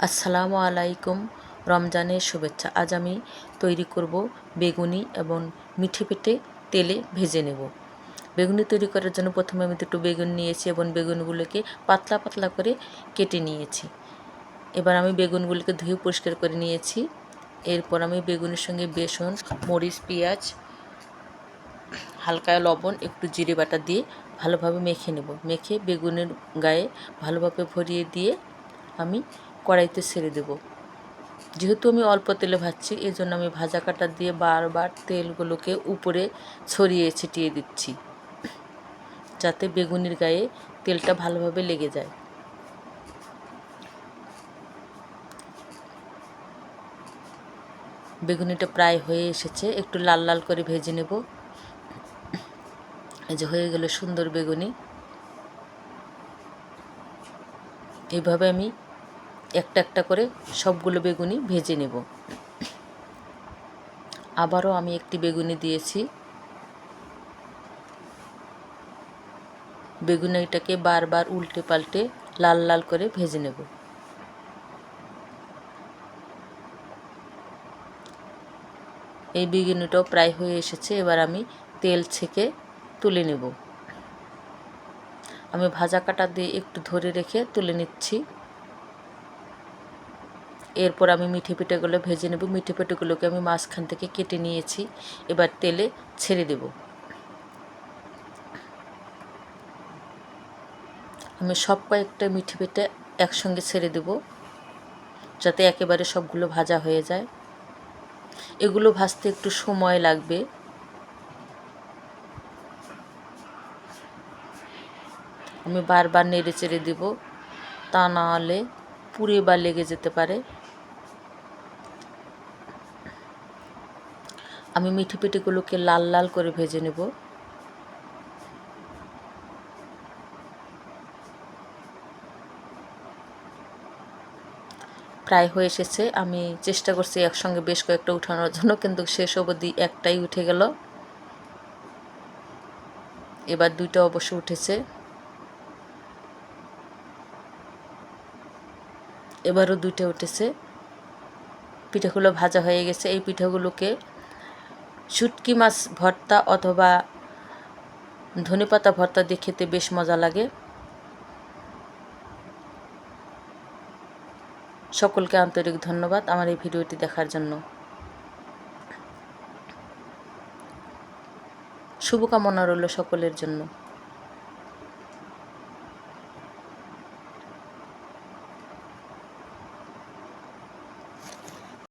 আসসালামু আলাইকুম। রমজানের শুভেচ্ছা। আজ আমি তৈরি করব বেগুনি এবং মিঠে পিঠে তেলে ভেজে নেব। বেগুনি তৈরি করার জন্য প্রথমে আমি দুটো বেগুন নিয়েছি এবং বেগুনগুলোকে পাতলা পাতলা করে কেটে নিয়েছি। এবার আমি বেগুনগুলোকে ধুয়ে পরিষ্কার করে নিয়েছি। এরপর আমি বেগুনের সঙ্গে বেসন, মরিচ, পেঁয়াজ, হালকা লবণ, একটু জিরে বাটা দিয়ে ভালোভাবে মেখে নেব। মেখে বেগুনের গায়ে ভালোভাবে ভরিয়ে দিয়ে আমি কড়াইতে ছেড়ে দেব। যেহেতু আমি অল্প তেলে ভাজছি, এই জন্য আমি ভাজা কাঁটা দিয়ে বারবার তেলগুলোকে উপরে ছড়িয়ে ছিটিয়ে দিচ্ছি, যাতে বেগুনির গায়ে তেলটা ভালোভাবে লেগে যায়। বেগুনিটা প্রায় হয়ে এসেছে, একটু লাল লাল করে ভেজে নেব। এই যে হয়ে গেল সুন্দর বেগুনি। এইভাবে আমি একটা একটা করে সবগুলো বেগুনি ভেজে নেব। আবারও আমি একটি বেগুনি দিয়েছি। বেগুনিটাকে বারবার উল্টে পাল্টে লাল লাল করে ভেজে নেব। এই বেগুনিটাও প্রায় হয়ে এসেছে। এবার আমি তেল ছেঁকে তুলে নেব। আমি ভাজা কাঁটা দিয়ে একটু ধরে রেখে তুলে নিচ্ছি। এরপর আমি মিঠে পিঠেগুলো ভেজে নেব। মিঠে পিঠেগুলোকে আমি মাঝখান থেকে কেটে নিয়েছি। এবার তেলে ছেড়ে দেব। আমি সব কয়েকটা মিঠে পিঠে একসঙ্গে ছেড়ে দেব, যাতে একেবারে সবগুলো ভাজা হয়ে যায়। এগুলো ভাজতে একটু সময় লাগবে। আমি বারবার নেড়ে চেড়ে দেব, তা না হলে পুড়ে বা লেগে যেতে পারে। আমি মিঠে পিঠেগুলোকে লাল লাল করে ভেজে নেব। প্রায় হয়ে এসেছে। আমি চেষ্টা করছি একসঙ্গে বেশ কয়েকটা উঠানোর জন্য, কিন্তু শেষ অবধি একটাই উঠে গেল। এবার দুইটা অবশ্য উঠেছে। এবারও দুইটা উঠেছে। পিঠাগুলো ভাজা হয়ে গেছে। এই পিঠাগুলোকে শুটকি মাছ ভর্তা অথবা ধনেপাতা ভর্তা দিয়ে খেতে বেশ মজা লাগে। সকলকে আন্তরিক ধন্যবাদ আমার এই ভিডিওটি দেখার জন্য। শুভকামনা রইল সকলের জন্য।